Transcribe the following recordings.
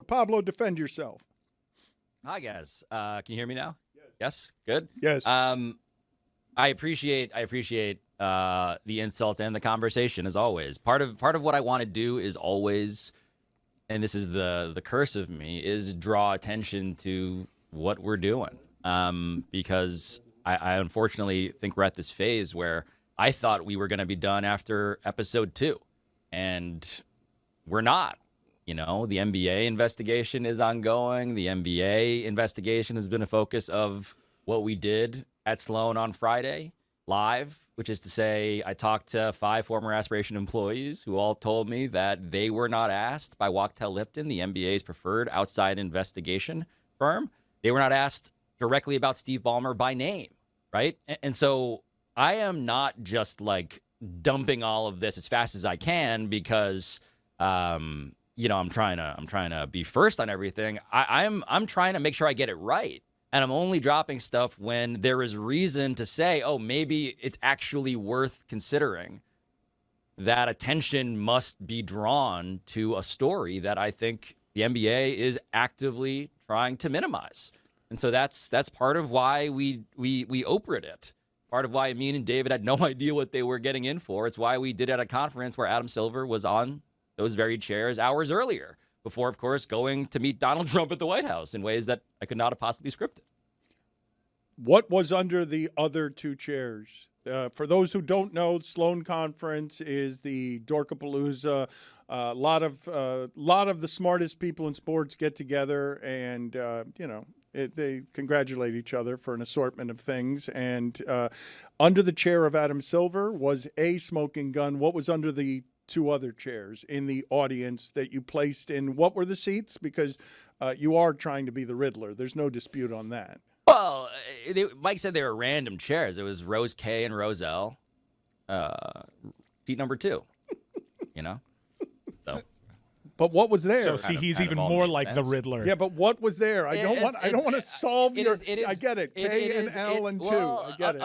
Pablo, defend yourself. Hi, guys. Can you hear me now? Yes. Good. Yes. I appreciate the insults and the conversation as always. Part of what I want to do is always, and this is the curse of me, is draw attention to what we're doing. Because I unfortunately think we're at this phase where I thought we were going to be done after episode 2, and we're not. You know, the NBA investigation is ongoing. The NBA investigation has been a focus of what we did at Sloan on Friday live, which is to say I talked to 5 former Aspiration employees who all told me that they were not asked by Wachtell Lipton, the NBA's preferred outside investigation firm. They were not asked directly about Steve Ballmer by name, right? And so I am not just like dumping all of this as fast as I can because I'm trying to be first on everything. I'm trying to make sure I get it right. And I'm only dropping stuff when there is reason to say, oh, maybe it's actually worth considering. That attention must be drawn to a story that I think the NBA is actively trying to minimize. And so that's part of why we Oprah'd it. Part of why me and David had no idea what they were getting in for. It's why we did at a conference where Adam Silver was on those very chairs hours earlier, before, of course, going to meet Donald Trump at the White House in ways that I could not have possibly scripted. What was under the other 2 chairs? For those who don't know, Sloan Conference is the Dorkapalooza. A lot of the smartest people in sports get together and, they congratulate each other for an assortment of things. And under the chair of Adam Silver was a smoking gun. What was under the 2 other chairs in the audience that you placed in? What were the seats? Because you are trying to be the Riddler. There's no dispute on that. Well, Mike said they were random chairs. It was Rose K and Rose L. Seat number 2, So. But what was there? So see, he's even more like the Riddler. Yeah, but what was there? I don't want to solve your. I get it. K and L and 2. I get it.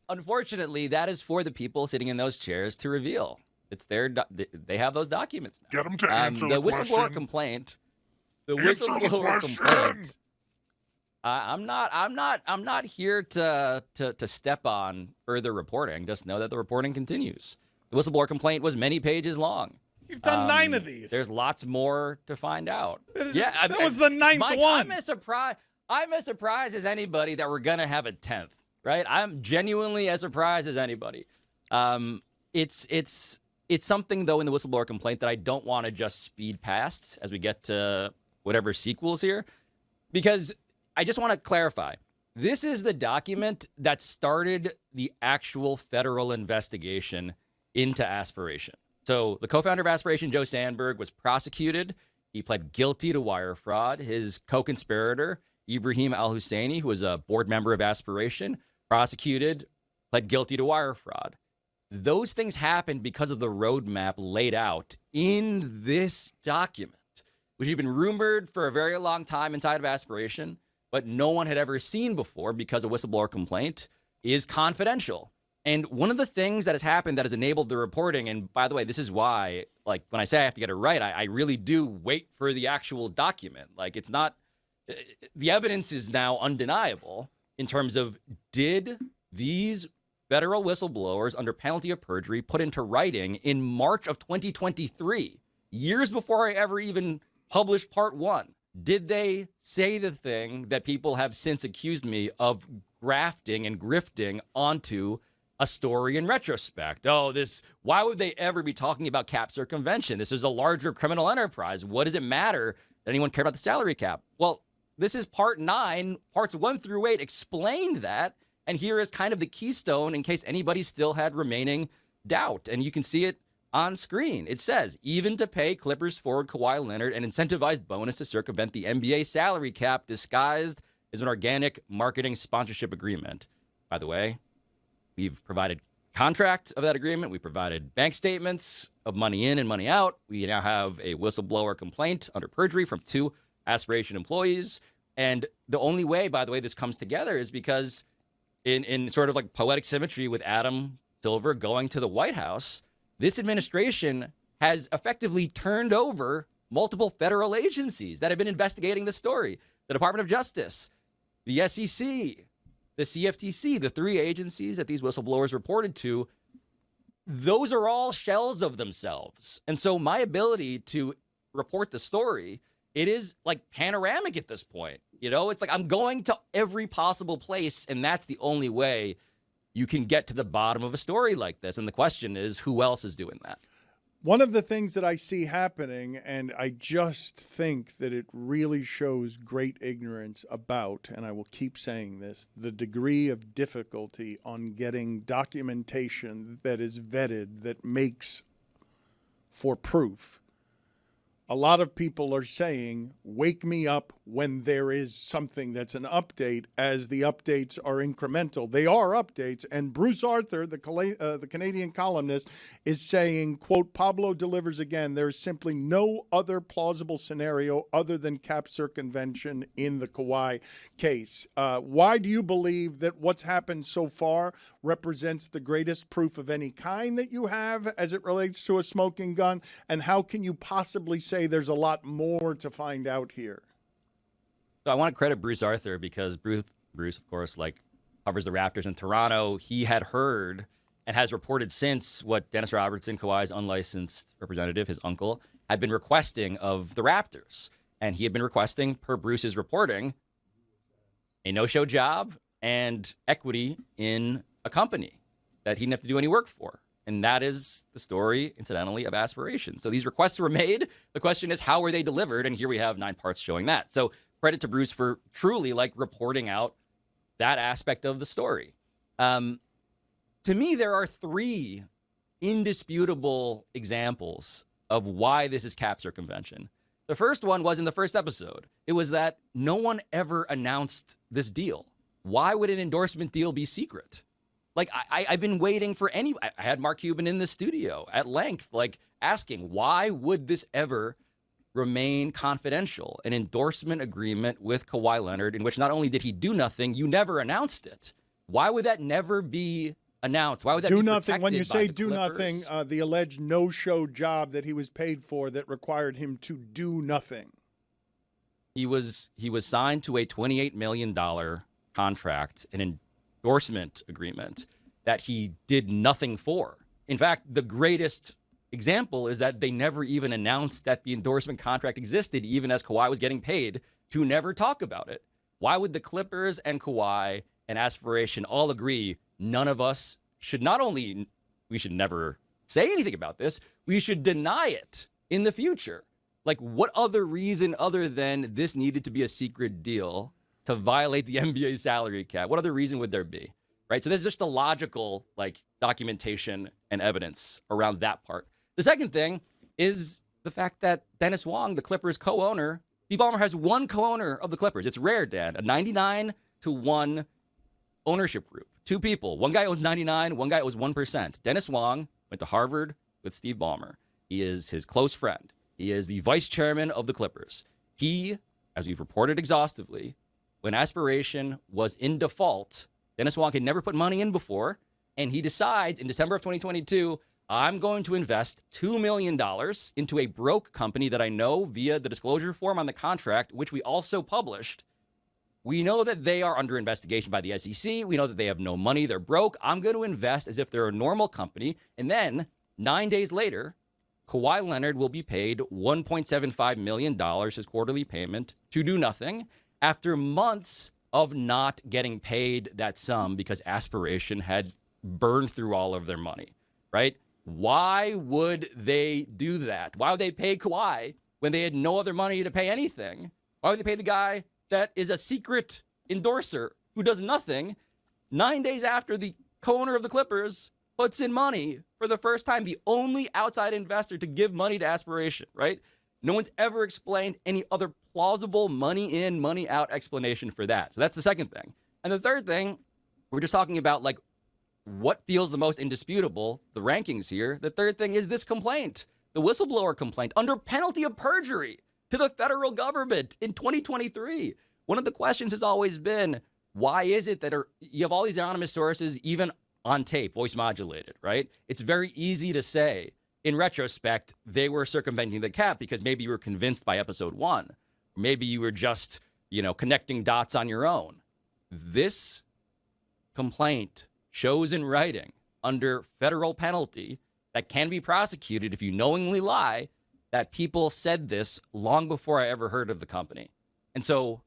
Unfortunately, that is for the people sitting in those chairs to reveal. It's their. They have those documents now. Get them to answer the question. Whistleblower complaint. The whistleblower complaint. I'm not here to step on further reporting. Just know that the reporting continues. The whistleblower complaint was many pages long. You've done 9 of these. There's lots more to find out. That was the 9th Mike, one. I'm as surprised as anybody that we're gonna have a 10th. Right? I'm genuinely as surprised as anybody. It's something though in the whistleblower complaint that I don't want to just speed past as we get to whatever sequels here, because I just want to clarify. This is the document that started the actual federal investigation into Aspiration. So the co-founder of Aspiration, Joe Sandberg, was prosecuted. He pled guilty to wire fraud. His co-conspirator, Ibrahim Al-Husseini, who was a board member of Aspiration, prosecuted, pled guilty to wire fraud. Those things happened because of the roadmap laid out in this document, which had been rumored for a very long time inside of Aspiration, but no one had ever seen before because a whistleblower complaint is confidential. And one of the things that has happened that has enabled the reporting, and by the way, this is why, like, when I say I have to get it right, I really do wait for the actual document. Like, it's not, the evidence is now undeniable in terms of, did these federal whistleblowers under penalty of perjury put into writing in March of 2023, years before I ever even published part 1, did they say the thing that people have since accused me of grafting and grifting onto a story in retrospect? Why would they ever be talking about cap circumvention? This is a larger criminal enterprise. What does it matter that anyone cared about the salary cap? Well, this is part 9, parts 1 through 8 explained that. And here is kind of the keystone in case anybody still had remaining doubt. And you can see it on screen. It says, even to pay Clippers forward Kawhi Leonard an incentivized bonus to circumvent the NBA salary cap disguised as an organic marketing sponsorship agreement. By the way, we've provided contract of that agreement. We provided bank statements of money in and money out. We now have a whistleblower complaint under perjury from 2 Aspiration employees. And the only way, by the way, this comes together is because in sort of like poetic symmetry with Adam Silver going to the White House, this administration has effectively turned over multiple federal agencies that have been investigating the story. The Department of Justice, the SEC, the CFTC, the three agencies that these whistleblowers reported to, those are all shells of themselves. And so my ability to report the story, it is like panoramic at this point. You know, it's like I'm going to every possible place, and that's the only way you can get to the bottom of a story like this. And the question is, who else is doing that? One of the things that I see happening, and I just think that it really shows great ignorance about, and I will keep saying this, the degree of difficulty on getting documentation that is vetted, that makes for proof. A lot of people are saying, wake me up when there is something that's an update, as the updates are incremental. They are updates. And Bruce Arthur, the Canadian columnist, is saying, quote, Pablo delivers again. There is simply no other plausible scenario other than cap circumvention in the Kawhi case. Why do you believe that what's happened so far represents the greatest proof of any kind that you have as it relates to a smoking gun? And how can you possibly say there's a lot more to find out here? So I want to credit Bruce Arthur because Bruce, of course, like covers the Raptors in Toronto. He had heard and has reported since what Dennis Robertson, Kawhi's unlicensed representative, his uncle, had been requesting of the Raptors. And he had been requesting, per Bruce's reporting, a no-show job and equity in a company that he didn't have to do any work for. And that is the story, incidentally, of Aspiration. So these requests were made. The question is, how were they delivered? And here we have 9 parts showing that. So credit to Bruce for truly like reporting out that aspect of the story. To me, there are 3 indisputable examples of why this is cap circumvention. The first one was in the first episode. It was that no one ever announced this deal. Why would an endorsement deal be secret? Like, I've been waiting for I had Mark Cuban in the studio at length, like asking, why would this ever remain confidential? An endorsement agreement with Kawhi Leonard in which not only did he do nothing, you never announced it. Why would that never be announced? Why would that do be nothing? When you say do Clippers? nothing, the alleged no-show job that he was paid for that required him to do nothing. He was signed to a $28 million contract, an endorsement agreement that he did nothing for. In fact, the greatest example is that they never even announced that the endorsement contract existed, even as Kawhi was getting paid to never talk about it. Why would the Clippers and Kawhi and Aspiration all agree none of us should we should never say anything about this, we should deny it in the future? Like, what other reason other than this needed to be a secret deal to violate the NBA salary cap? What other reason would there be, right? So there's just a logical, like, documentation and evidence around that part. The second thing is the fact that Dennis Wong, the Clippers co-owner, Steve Ballmer has one co-owner of the Clippers. It's rare, Dan, a 99-1 ownership group. 2 people. One guy owns 99, one guy owns 1%. Dennis Wong went to Harvard with Steve Ballmer. He is his close friend. He is the vice chairman of the Clippers. He, as we've reported exhaustively, when Aspiration was in default, Dennis Wong had never put money in before, and he decides in December of 2022, I'm going to invest $2 million into a broke company that I know via the disclosure form on the contract, which we also published. We know that they are under investigation by the SEC. We know that they have no money. They're broke. I'm going to invest as if they're a normal company. And then 9 days later, Kawhi Leonard will be paid $1.75 million, his quarterly payment, to do nothing after months of not getting paid that sum because Aspiration had burned through all of their money, right? Why would they do that? Why would they pay Kawhi when they had no other money to pay anything? Why would they pay the guy that is a secret endorser who does nothing 9 days after the co-owner of the Clippers puts in money for the first time, the only outside investor to give money to Aspiration, right? No one's ever explained any other plausible money in, money out explanation for that. So that's the second thing. And the third thing, we're just talking about like what feels the most indisputable, the rankings here. The third thing is this complaint, the whistleblower complaint under penalty of perjury to the federal government in 2023. One of the questions has always been, why is it that you have all these anonymous sources, even on tape, voice modulated, right? It's very easy to say, in retrospect, they were circumventing the cap because maybe you were convinced by episode 1. Maybe you were just, connecting dots on your own. This complaint shows in writing under federal penalty that can be prosecuted if you knowingly lie that people said this long before I ever heard of the company. And so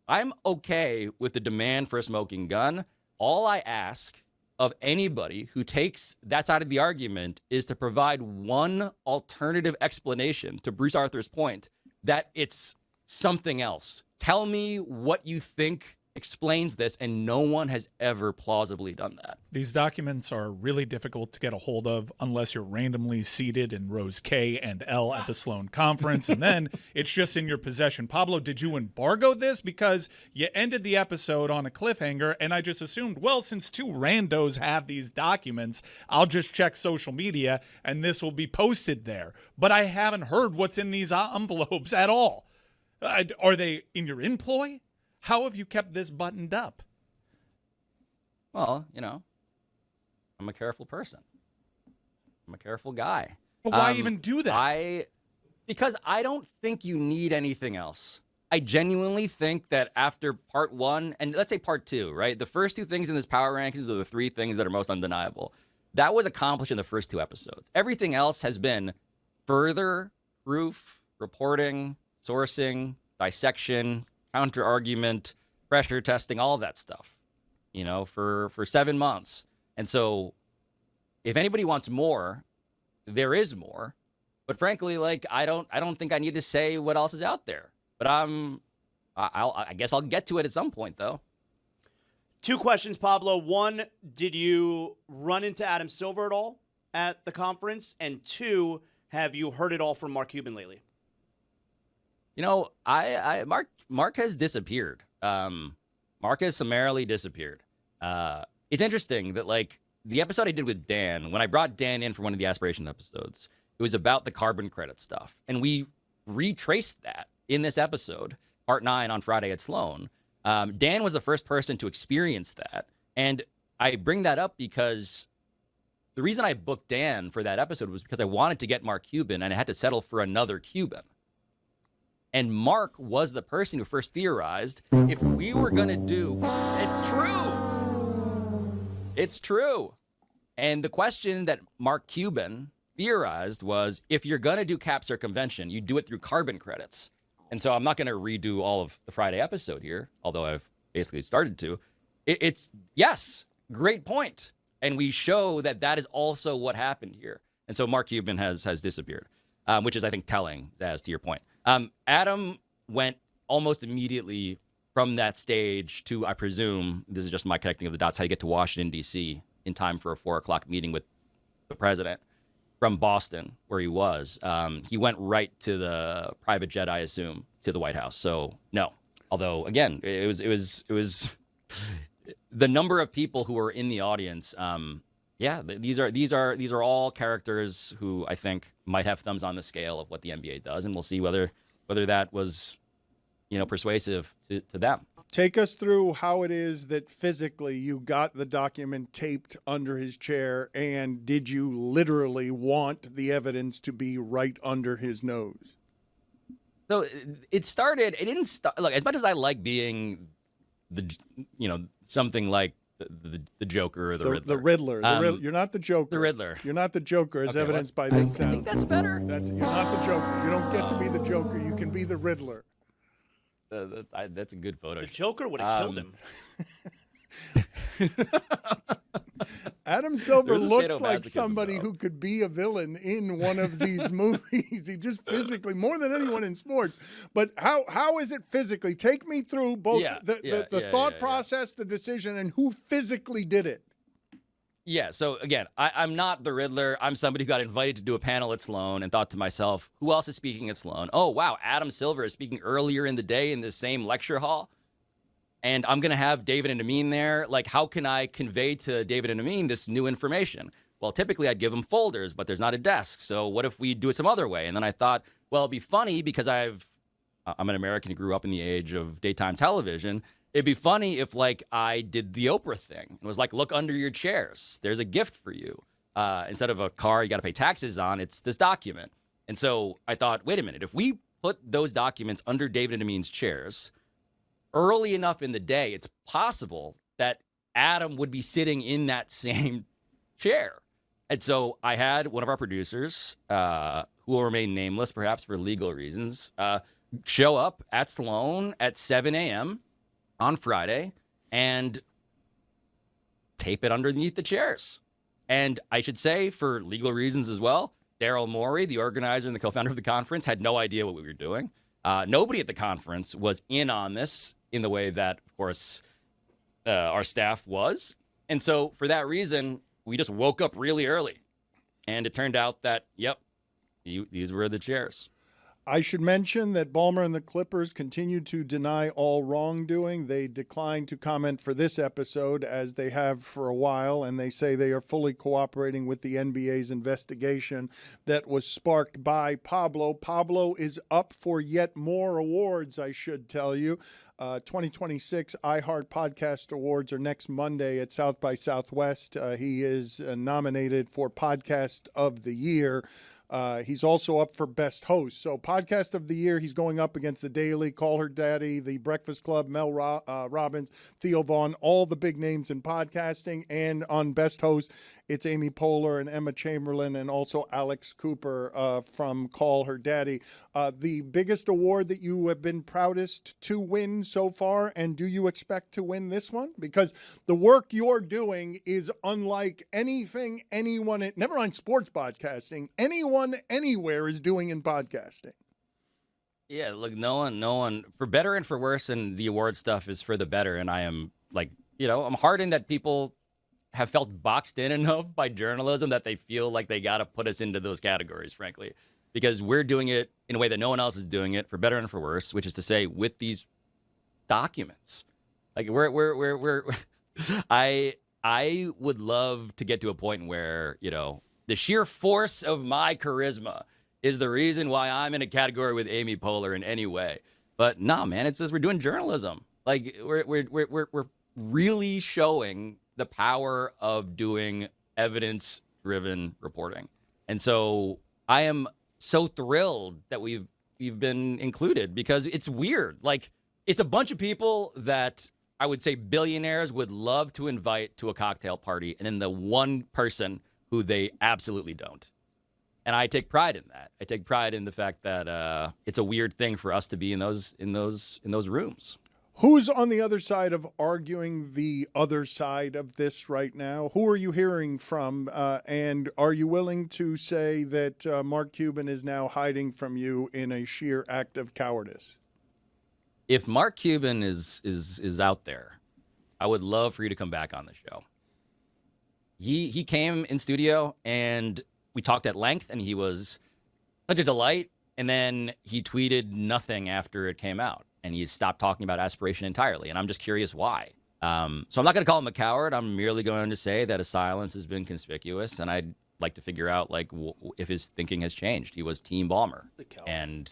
I'm okay with the demand for a smoking gun. All I ask of anybody who takes that side of the argument is to provide one alternative explanation to Bruce Arthur's point that it's something else. Tell me what you think explains this, and no one has ever plausibly done that. These documents are really difficult to get a hold of unless you're randomly seated in rows K and L at the Sloan Conference, and then it's just in your possession. Pablo, did you embargo this? Because you ended the episode on a cliffhanger, and I just assumed, well, since 2 randos have these documents, I'll just check social media, and this will be posted there. But I haven't heard what's in these envelopes at all. Are they in your employ? How have you kept this buttoned up? Well, I'm a careful person. I'm a careful guy. But why even do that? Because I don't think you need anything else. I genuinely think that after part 1, and let's say part 2, right? The first 2 things in this power rankings are the 3 things that are most undeniable. That was accomplished in the first 2 episodes. Everything else has been further proof, reporting, sourcing, dissection, counter-argument, pressure testing, all of that stuff, for 7 months. And so if anybody wants more, there is more. But frankly, I don't think I need to say what else is out there. But I guess I'll get to it at some point, though. 2 questions, Pablo. 1, did you run into Adam Silver at all at the conference? And 2, have you heard it all from Mark Cuban lately? Mark has disappeared. Mark has summarily disappeared. It's interesting that the episode I did with Dan, when I brought Dan in for one of the Aspiration episodes, it was about the carbon credit stuff. And we retraced that in this episode, part 9 on Friday at Sloan. Dan was the first person to experience that. And I bring that up because the reason I booked Dan for that episode was because I wanted to get Mark Cuban and I had to settle for another Cuban. And Mark was the person who first theorized if we were going to do, it's true. It's true. And the question that Mark Cuban theorized was if you're going to do cap circumvention, you do it through carbon credits. And so I'm not going to redo all of the Friday episode here, although I've basically started to. It's yes, great point. And we show that that is also what happened here. And so Mark Cuban has disappeared, which is, I think, telling, as to your point. Adam went almost immediately from that stage to, I presume, this is just my connecting of the dots, how you get to Washington, D.C. in time for a 4:00 meeting with the president from Boston, where he was. He went right to the private jet, I assume, to the White House. So, no. Although, again, it was the number of people who were in the audience. These are all characters who I think might have thumbs on the scale of what the NBA does, and we'll see whether that was, persuasive to them. Take us through how it is that physically you got the document taped under his chair, and did you literally want the evidence to be right under his nose? So it didn't start. Look, as much as I like being something like the Joker or the Riddler. The Riddler. You're not the Joker. The Riddler. You're not the Joker, as evidenced by this sound. I think that's better. You're not the Joker. You don't get to be the Joker. You can be the Riddler. That's a good photo. The Joker would have killed him. Adam Silver looks like somebody who could be a villain in one of these movies. He just physically, more than anyone in sports. But how is it physically? Take me through both the thought process, the decision, and who physically did it. Yeah, so again, I'm not the Riddler. I'm somebody who got invited to do a panel at Sloan and thought to myself, who else is speaking at Sloan? Oh, wow, Adam Silver is speaking earlier in the day in the same lecture hall. And I'm going to have David and Amin there. How can I convey to David and Amin this new information? Well, typically I'd give them folders, but there's not a desk. So what if we do it some other way? And then I thought, well, it'd be funny because I'm an American who grew up in the age of daytime television. It'd be funny if I did the Oprah thing and was like, look under your chairs. There's a gift for you. instead of a car you got to pay taxes on, it's this document. And so I thought, wait a minute, if we put those documents under David and Amin's chairs early enough in the day, it's possible that Adam would be sitting in that same chair. And so I had one of our producers, who will remain nameless perhaps for legal reasons, show up at Sloan at 7 a.m. on Friday and tape it underneath the chairs. And I should say, for legal reasons as well, Daryl Morey, the organizer and the co-founder of the conference, had no idea what we were doing. Nobody at the conference was in on this in the way that, of course, our staff was. And so for that reason, we just woke up really early. And it turned out that, yep, these were the chairs. I should mention that Ballmer and the Clippers continue to deny all wrongdoing. They declined to comment for this episode, as they have for a while, and they say they are fully cooperating with the NBA's investigation that was sparked by Pablo. Pablo is up for yet more awards, I should tell you. 2026 iHeart Podcast Awards are next Monday at South by Southwest. He is nominated for Podcast of the Year. He's also up for Best Host. So Podcast of the Year, he's going up against The Daily, Call Her Daddy, The Breakfast Club, Mel Robbins, Theo Vaughn, all the big names in podcasting. And on Best Host, it's Amy Poehler and Emma Chamberlain and also Alex Cooper from Call Her Daddy. The biggest award that you have been proudest to win so far, and do you expect to win this one? Because the work you're doing is unlike anything anyone, never mind sports podcasting, anyone anywhere is doing in podcasting. Yeah, look, no one, for better and for worse, and the award stuff is for the better. And I am I'm heartened that people have felt boxed in enough by journalism that they feel like they got to put us into those categories, frankly, because we're doing it in a way that no one else is doing it, for better and for worse, which is to say with these documents. Like I would love to get to a point where, the sheer force of my charisma is the reason why I'm in a category with Amy Poehler in any way. But no, man, it's just we're doing journalism. Like we're really showing the power of doing evidence-driven reporting. And so I am so thrilled that we've been included, because it's weird. Like, it's a bunch of people that I would say billionaires would love to invite to a cocktail party, and then the one person who they absolutely don't. And I take pride in that. I take pride in the fact that it's a weird thing for us to be in those rooms. Who's on the other side of arguing the other side of this right now? Who are you hearing from? And are you willing to say that Mark Cuban is now hiding from you in a sheer act of cowardice? If Mark Cuban is out there, I would love for you to come back on the show. He came in studio and we talked at length, and he was such a delight. And then he tweeted nothing after it came out. And he's stopped talking about Aspiration entirely. And I'm just curious why. So I'm not going to call him a coward. I'm merely going to say that his silence has been conspicuous. And I'd like to figure out if his thinking has changed. He was Team Ballmer. And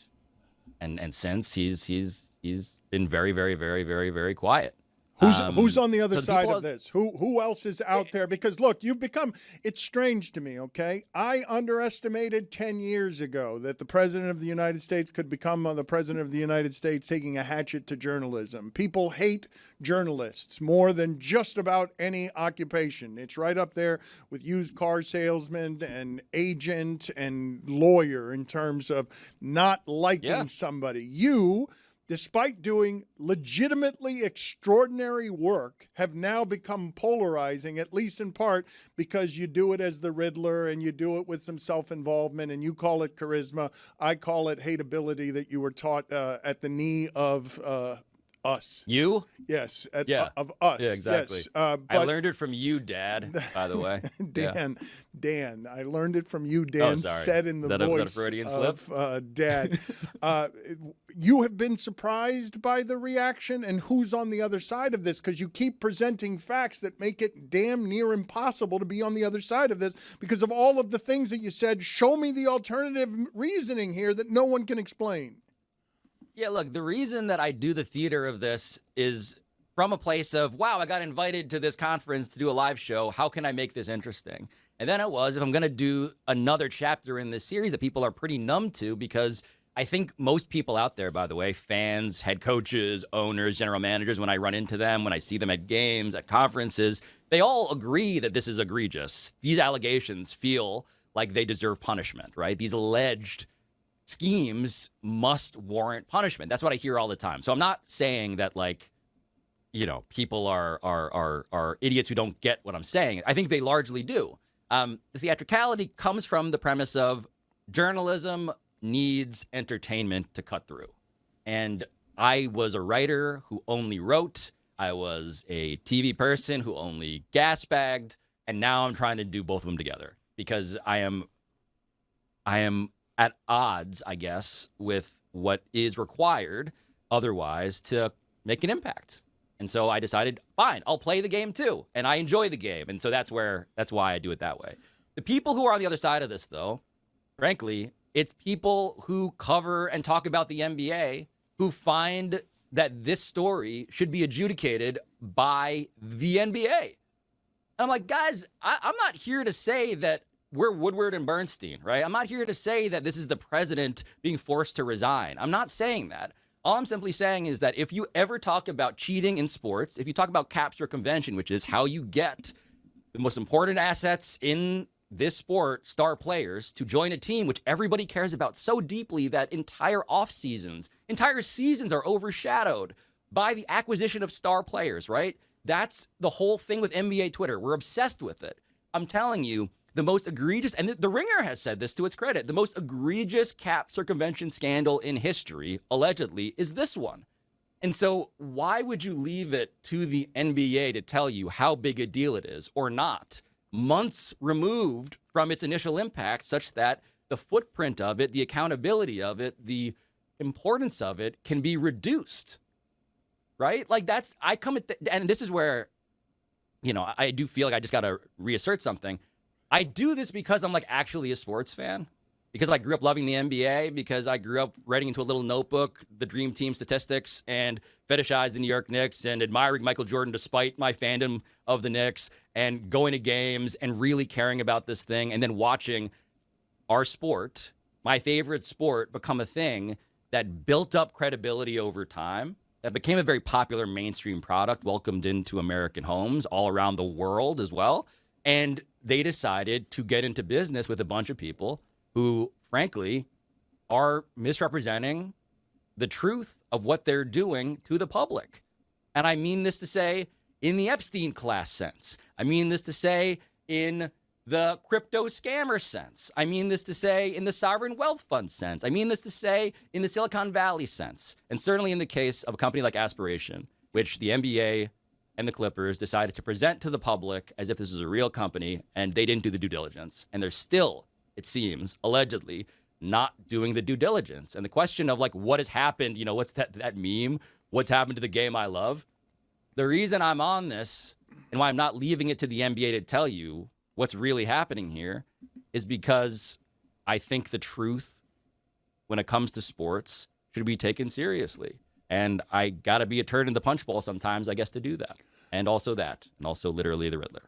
since he's been very, very, very, very, very quiet. Who's on the other side of this? Who else is out there? Because look, it's strange to me, okay? I underestimated 10 years ago that the President of the United States could become the President of the United States taking a hatchet to journalism. People hate journalists more than just about any occupation. It's right up there with used car salesman and agent and lawyer in terms of not liking somebody. You, despite doing legitimately extraordinary work, have now become polarizing, at least in part because you do it as the Riddler and you do it with some self-involvement, and you call it charisma. I call it hateability that you were taught at the knee of us. You? Yes. Of us. Yeah, exactly. Yes. I learned it from you, Dad, by the way. Dan, I learned it from you, Dan, said in the voice of Dad. You have been surprised by the reaction, and who's on the other side of this? Because you keep presenting facts that make it damn near impossible to be on the other side of this because of all of the things that you said. Show me the alternative reasoning here that no one can explain. Yeah, look, the reason that I do the theater of this is from a place of, wow, I got invited to this conference to do a live show. How can I make this interesting? than I was if I'm going to do another chapter in this series that people are pretty numb to, because I think most people out there, by the way, fans, head coaches, owners, general managers, when I run into them, when I see them at games, at conferences, they all agree that this is egregious. These allegations feel like they deserve punishment, right? These alleged schemes must warrant punishment. That's what I hear all the time. So I'm not saying that, like, you know, people are idiots who don't get what I'm saying. I think they largely do. The theatricality comes from the premise of journalism needs entertainment to cut through. And I was a writer who only wrote. I was a TV person who only gas-bagged. And now I'm trying to do both of them together because I am at odds, I guess, with what is required otherwise to make an impact. And so I decided, fine, I'll play the game too. And I enjoy the game. And so that's why I do it that way. The people who are on the other side of this, though, frankly, it's people who cover and talk about the NBA who find that this story should be adjudicated by the NBA. And I'm like, guys, I'm not here to say that we're Woodward and Bernstein, right? I'm not here to say that this is the president being forced to resign. I'm not saying that. All I'm simply saying is that if you ever talk about cheating in sports, if you talk about cap circumvention, which is how you get the most important assets in this sport, star players, to join a team which everybody cares about so deeply that entire seasons are overshadowed by the acquisition of star players, right? That's the whole thing with NBA Twitter. We're obsessed with it. I'm telling you, the most egregious, and the Ringer has said this to its credit, the most egregious cap circumvention scandal in history, allegedly, is this one. And so why would you leave it to the NBA to tell you how big a deal it is or not? Months removed from its initial impact, such that the footprint of it, the accountability of it, the importance of it can be reduced, right? Like and this is where, you know, I do feel like I just got to reassert something. I do this because I'm like actually a sports fan, because I grew up loving the NBA, because I grew up writing into a little notebook the Dream Team statistics and fetishized the New York Knicks and admiring Michael Jordan despite my fandom of the Knicks and going to games and really caring about this thing and then watching our sport, my favorite sport, become a thing that built up credibility over time, that became a very popular mainstream product, welcomed into American homes all around the world as well. And they decided to get into business with a bunch of people who, frankly, are misrepresenting the truth of what they're doing to the public. And I mean this to say in the Epstein class sense. I mean this to say in the crypto scammer sense. I mean this to say in the sovereign wealth fund sense. I mean this to say in the Silicon Valley sense. And certainly in the case of a company like Aspiration, which the NBA and the Clippers decided to present to the public as if this is a real company, and they didn't do the due diligence. And they're still, it seems, allegedly not doing the due diligence. And the question of, like, what has happened, you know, what's that meme? What's happened to the game I love? The reason I'm on this and why I'm not leaving it to the NBA to tell you what's really happening here is because I think the truth when it comes to sports should be taken seriously. And I got to be a turd in the punch bowl sometimes, I guess, to do that. And also literally the Riddler.